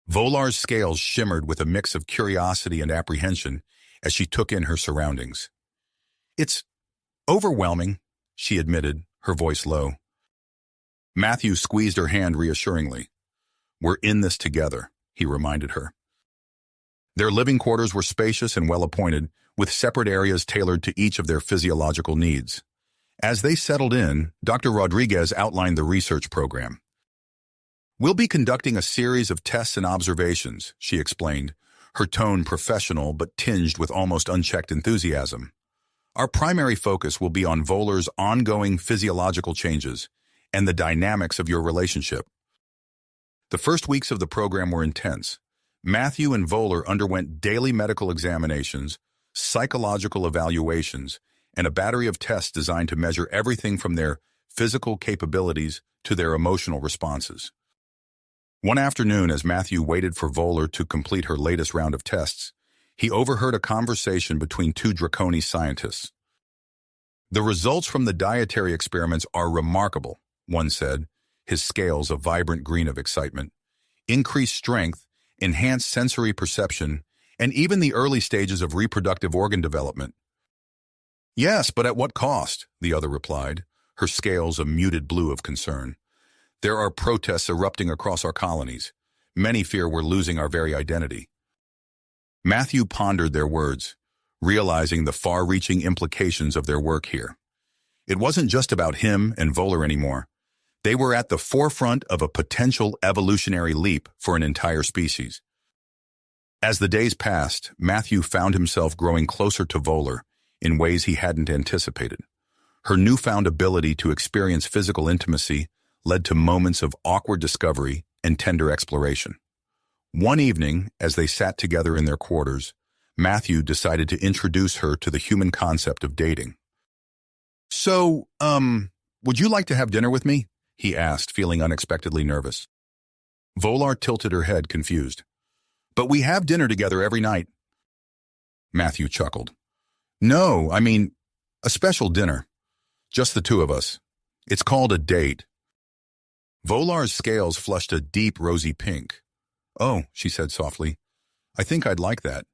Vollar's scales shimmered with a mix of curiosity and apprehension as she took in her surroundings. "It's overwhelming," she admitted, her voice low. Matthew squeezed her hand reassuringly. "We're in this together," he reminded her. Their living quarters were spacious and well-appointed, with separate areas tailored to each of their physiological needs. As they settled in, Dr. Rodriguez outlined the research program. "We'll be conducting a series of tests and observations," she explained, her tone professional but tinged with almost unchecked enthusiasm. "Our primary focus will be on Voller's ongoing physiological changes and the dynamics of your relationship." The first weeks of the program were intense. Matthew and Voller underwent daily medical examinations, psychological evaluations, and a battery of tests designed to measure everything from their physical capabilities to their emotional responses. One afternoon, as Matthew waited for Voller to complete her latest round of tests, he overheard a conversation between two Draconi scientists. "The results from the dietary experiments are remarkable," one said, his scales a vibrant green of excitement. "Increased strength, enhanced sensory perception, and even the early stages of reproductive organ development." "Yes, but at what cost?" the other replied, her scales a muted blue of concern. "There are protests erupting across our colonies. Many fear we're losing our very identity." Matthew pondered their words, realizing the far-reaching implications of their work here. It wasn't just about him and Voller anymore. They were at the forefront of a potential evolutionary leap for an entire species. As the days passed, Matthew found himself growing closer to Voller in ways he hadn't anticipated. Her newfound ability to experience physical intimacy led to moments of awkward discovery and tender exploration. One evening, as they sat together in their quarters, Matthew decided to introduce her to the human concept of dating. "So, would you like to have dinner with me?" he asked, feeling unexpectedly nervous. Voller tilted her head, confused. "But we have dinner together every night." Matthew chuckled. "No, I mean, a special dinner. Just the two of us. It's called a date." Vollar's scales flushed a deep rosy pink. "Oh," she said softly, "I think I'd like that."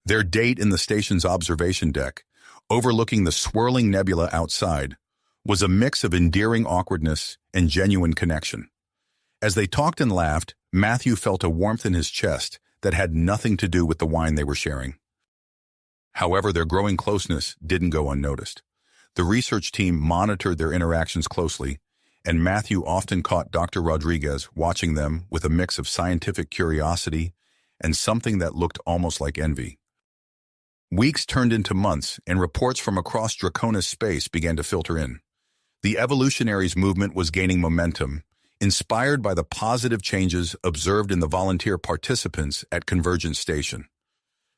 Their date in the station's observation deck, overlooking the swirling nebula outside, was a mix of endearing awkwardness and genuine connection. As they talked and laughed, Matthew felt a warmth in his chest that had nothing to do with the wine they were sharing. However, their growing closeness didn't go unnoticed. The research team monitored their interactions closely, and Matthew often caught Dr. Rodriguez watching them with a mix of scientific curiosity and something that looked almost like envy. Weeks turned into months, and reports from across Draconis space began to filter in. The evolutionaries' movement was gaining momentum, inspired by the positive changes observed in the volunteer participants at Convergence Station.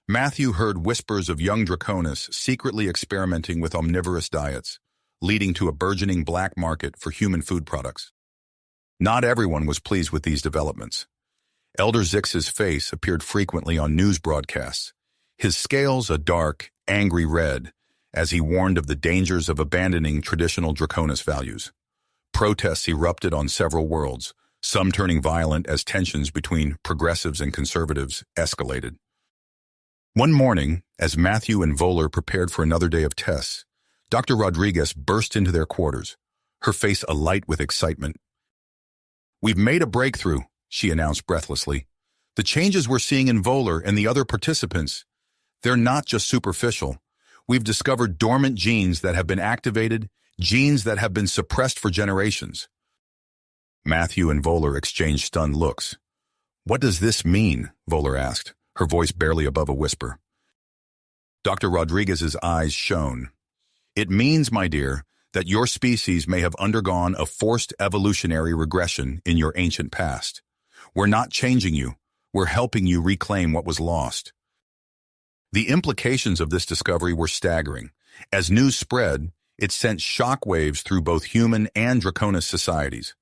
Matthew heard whispers of young Draconis secretly experimenting with omnivorous diets, leading to a burgeoning black market for human food products. Not everyone was pleased with these developments. Elder Zix's face appeared frequently on news broadcasts, his scales a dark, angry red, as he warned of the dangers of abandoning traditional Draconis values. Protests erupted on several worlds, some turning violent as tensions between progressives and conservatives escalated. One morning, as Matthew and Voller prepared for another day of tests, Dr. Rodriguez burst into their quarters, her face alight with excitement. "We've made a breakthrough," she announced breathlessly. The changes we're seeing in Voller and the other participants, they're not just superficial. We've discovered dormant genes that have been activated, genes that have been suppressed for generations. Matthew and Voller exchanged stunned looks. What does this mean? Voller asked, her voice barely above a whisper. Dr. Rodriguez's eyes shone. It means, my dear, that your species may have undergone a forced evolutionary regression in your ancient past. We're not changing you. We're helping you reclaim what was lost. The implications of this discovery were staggering. As news spread, it sent shockwaves through both human and Draconis societies.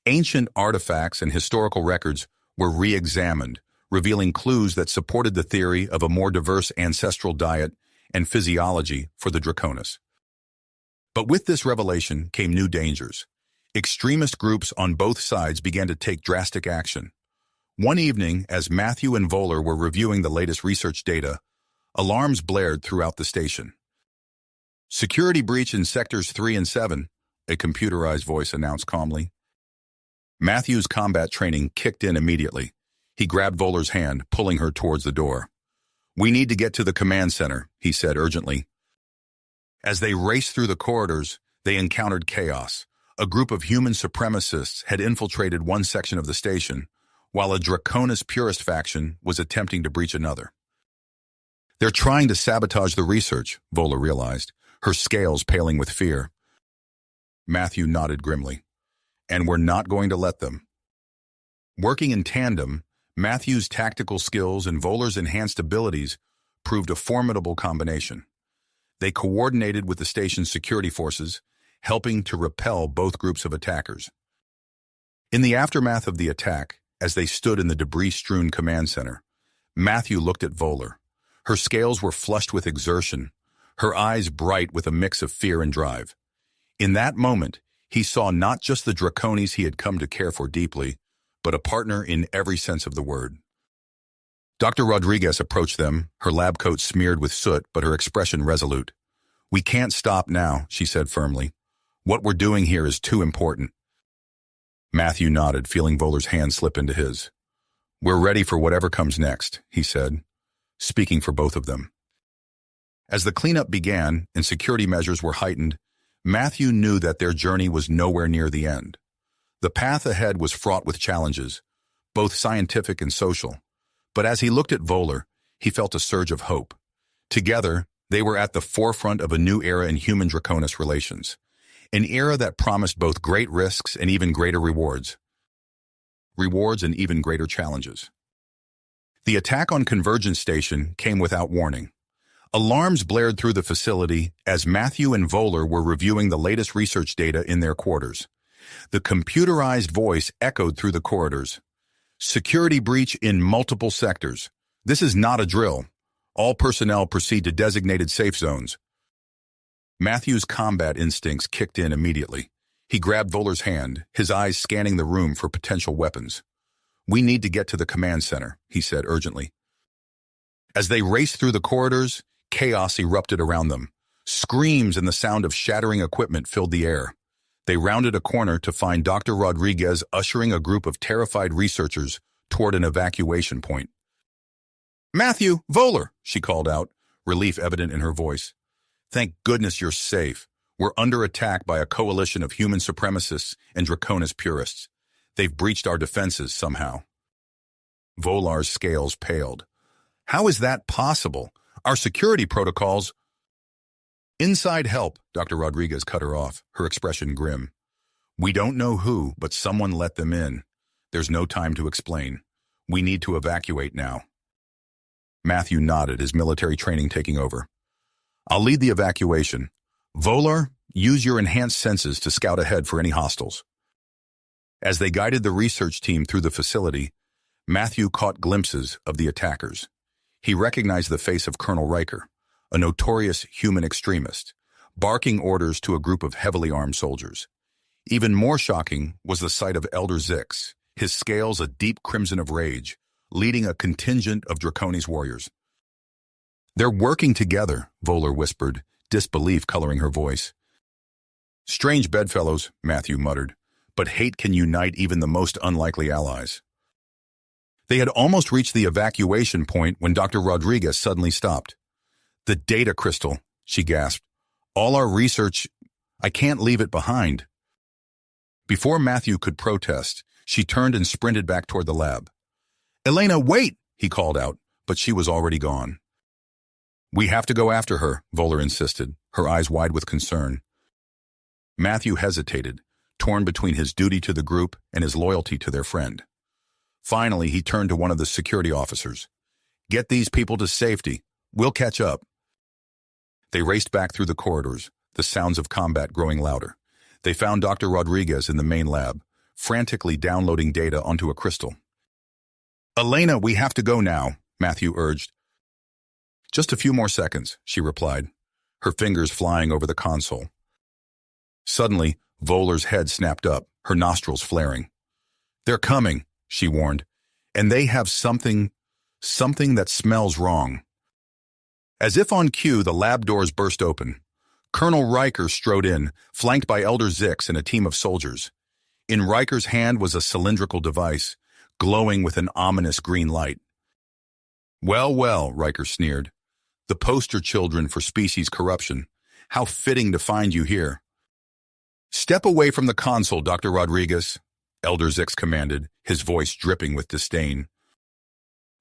Ancient artifacts and historical records were re-examined, revealing clues that supported the theory of a more diverse ancestral diet and physiology for the Draconis. But with this revelation came new dangers. Extremist groups on both sides began to take drastic action. One evening, as Matthew and Voller were reviewing the latest research data, alarms blared throughout the station. Security breach in Sectors 3 and 7, a computerized voice announced calmly. Matthew's combat training kicked in immediately. He grabbed Voller's hand, pulling her towards the door. We need to get to the command center, he said urgently. As they raced through the corridors, they encountered chaos. A group of human supremacists had infiltrated one section of the station, while a Draconis purist faction was attempting to breach another. They're trying to sabotage the research, Voller realized, her scales paling with fear. Matthew nodded grimly. And we're not going to let them. Working in tandem, Matthew's tactical skills and Voller's enhanced abilities proved a formidable combination. They coordinated with the station's security forces, helping to repel both groups of attackers. In the aftermath of the attack, as they stood in the debris-strewn command center, Matthew looked at Voller. Her scales were flushed with exertion, her eyes bright with a mix of fear and drive. In that moment, he saw not just the Draconis he had come to care for deeply, but a partner in every sense of the word. Dr. Rodriguez approached them, her lab coat smeared with soot, but her expression resolute. We can't stop now, she said firmly. What we're doing here is too important. Matthew nodded, feeling Voller's hand slip into his. We're ready for whatever comes next, he said, speaking for both of them. As the cleanup began and security measures were heightened, Matthew knew that their journey was nowhere near the end. The path ahead was fraught with challenges, both scientific and social. But as he looked at Voller, he felt a surge of hope. Together, they were at the forefront of a new era in human-Draconis relations, an era that promised both great risks and even greater rewards. Rewards and even greater challenges. The attack on Convergence Station came without warning. Alarms blared through the facility as Matthew and Voller were reviewing the latest research data in their quarters. The computerized voice echoed through the corridors. Security breach in multiple sectors. This is not a drill. All personnel proceed to designated safe zones. Matthew's combat instincts kicked in immediately. He grabbed Voller's hand, his eyes scanning the room for potential weapons. We need to get to the command center, he said urgently. As they raced through the corridors, chaos erupted around them. Screams and the sound of shattering equipment filled the air. They rounded a corner to find Dr. Rodriguez ushering a group of terrified researchers toward an evacuation point. Matthew, Voller, she called out, relief evident in her voice. Thank goodness you're safe. We're under attack by a coalition of human supremacists and Draconis purists. They've breached our defenses somehow. Vollar's scales paled. How is that possible? Our security protocols... Inside help, Dr. Rodriguez cut her off, her expression grim. We don't know who, but someone let them in. There's no time to explain. We need to evacuate now. Matthew nodded, his military training taking over. I'll lead the evacuation. Voller, use your enhanced senses to scout ahead for any hostiles. As they guided the research team through the facility, Matthew caught glimpses of the attackers. He recognized the face of Colonel Riker, a notorious human extremist, barking orders to a group of heavily armed soldiers. Even more shocking was the sight of Elder Zix, his scales a deep crimson of rage, leading a contingent of Draconis warriors. They're working together, Voller whispered, disbelief coloring her voice. Strange bedfellows, Matthew muttered, but hate can unite even the most unlikely allies. They had almost reached the evacuation point when Dr. Rodriguez suddenly stopped. "The data crystal," she gasped. "All our research, I can't leave it behind." Before Matthew could protest, she turned and sprinted back toward the lab. "Elena, wait!" he called out, but she was already gone. "We have to go after her," Voller insisted, her eyes wide with concern. Matthew hesitated, torn between his duty to the group and his loyalty to their friend. Finally, he turned to one of the security officers. "Get these people to safety. We'll catch up." They raced back through the corridors, the sounds of combat growing louder. They found Dr. Rodriguez in the main lab, frantically downloading data onto a crystal. "Elena, we have to go now," Matthew urged. "Just a few more seconds," she replied, her fingers flying over the console. Suddenly, Voller's head snapped up, her nostrils flaring. "They're coming," she warned, "and they have something that smells wrong." As if on cue, the lab doors burst open. Colonel Riker strode in, flanked by Elder Zix and a team of soldiers. In Riker's hand was a cylindrical device, glowing with an ominous green light. "Well, well," Riker sneered. "The poster children for species corruption. How fitting to find you here." "Step away from the console, Dr. Rodriguez," Elder Zix commanded, his voice dripping with disdain.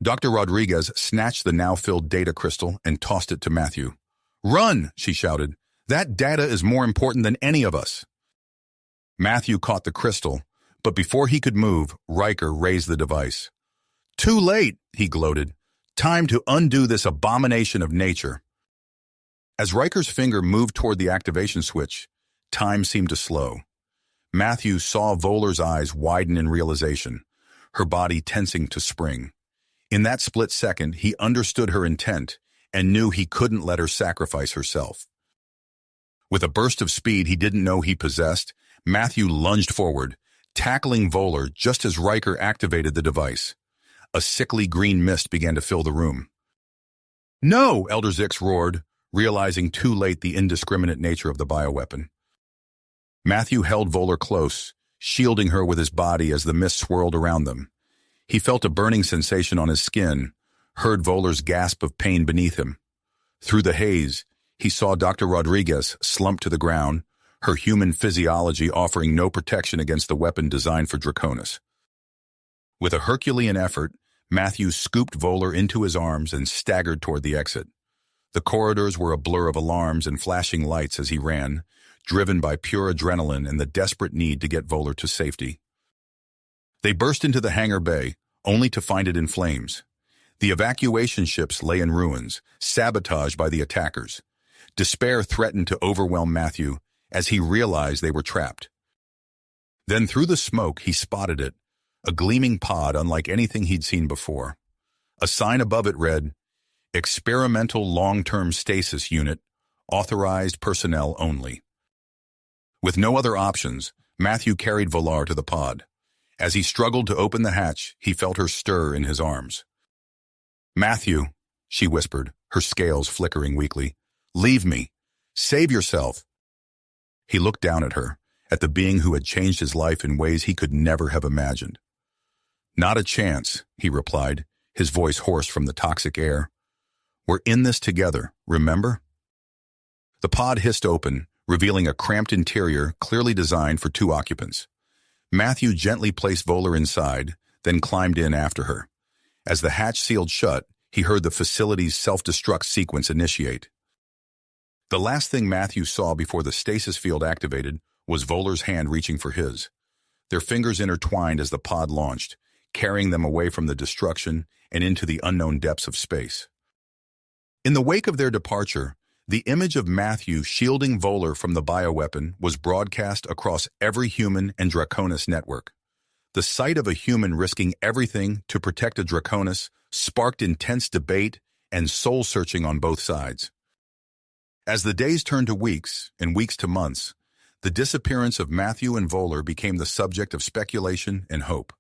Dr. Rodriguez snatched the now-filled data crystal and tossed it to Matthew. "Run!" she shouted. "That data is more important than any of us." Matthew caught the crystal, but before he could move, Riker raised the device. "Too late," he gloated. "Time to undo this abomination of nature." As Riker's finger moved toward the activation switch, time seemed to slow. Matthew saw Voller's eyes widen in realization, her body tensing to spring. In that split second, he understood her intent and knew he couldn't let her sacrifice herself. With a burst of speed he didn't know he possessed, Matthew lunged forward, tackling Voller just as Riker activated the device. A sickly green mist began to fill the room. "No!" Elder Zix roared, realizing too late the indiscriminate nature of the bioweapon. Matthew held Voller close, shielding her with his body as the mist swirled around them. He felt a burning sensation on his skin, heard Voller's gasp of pain beneath him. Through the haze, he saw Dr. Rodriguez slump to the ground, her human physiology offering no protection against the weapon designed for Draconis. With a Herculean effort, Matthew scooped Voller into his arms and staggered toward the exit. The corridors were a blur of alarms and flashing lights as he ran, driven by pure adrenaline and the desperate need to get Voller to safety. They burst into the hangar bay, only to find it in flames. The evacuation ships lay in ruins, sabotaged by the attackers. Despair threatened to overwhelm Matthew as he realized they were trapped. Then through the smoke he spotted it, a gleaming pod unlike anything he'd seen before. A sign above it read, "Experimental Long-Term Stasis Unit, Authorized Personnel Only." With no other options, Matthew carried Voller to the pod. As he struggled to open the hatch, he felt her stir in his arms. "Matthew," she whispered, her scales flickering weakly. "Leave me. Save yourself." He looked down at her, at the being who had changed his life in ways he could never have imagined. "Not a chance," he replied, his voice hoarse from the toxic air. "We're in this together, remember?" The pod hissed open, revealing a cramped interior clearly designed for 2 occupants. Matthew gently placed Voller inside, then climbed in after her. As the hatch sealed shut, he heard the facility's self-destruct sequence initiate. The last thing Matthew saw before the stasis field activated was Voller's hand reaching for his. Their fingers intertwined as the pod launched, carrying them away from the destruction and into the unknown depths of space. In the wake of their departure, the image of Matthew shielding Voller from the bioweapon was broadcast across every human and Draconis network. The sight of a human risking everything to protect a Draconis sparked intense debate and soul-searching on both sides. As the days turned to weeks and weeks to months, the disappearance of Matthew and Voller became the subject of speculation and hope.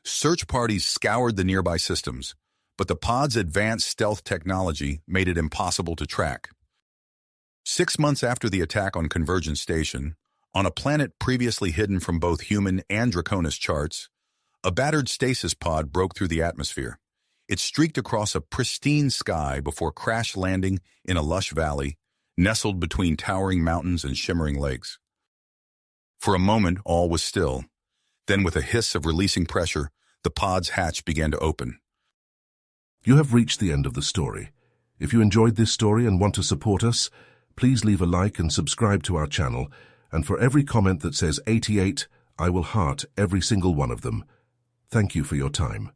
Search parties scoured the nearby systems, but the pod's advanced stealth technology made it impossible to track. 6 months after the attack on Convergence Station, on a planet previously hidden from both human and Draconis charts, A battered stasis pod broke through the atmosphere. It streaked across a pristine sky before crash landing in a lush valley, nestled between towering mountains and shimmering lakes. For a moment, all was still. Then, with a hiss of releasing pressure, the pod's hatch began to open. You have reached the end of the story. If you enjoyed this story and want to support us, please leave a like and subscribe to our channel, and for every comment that says 88, I will heart every single one of them. Thank you for your time.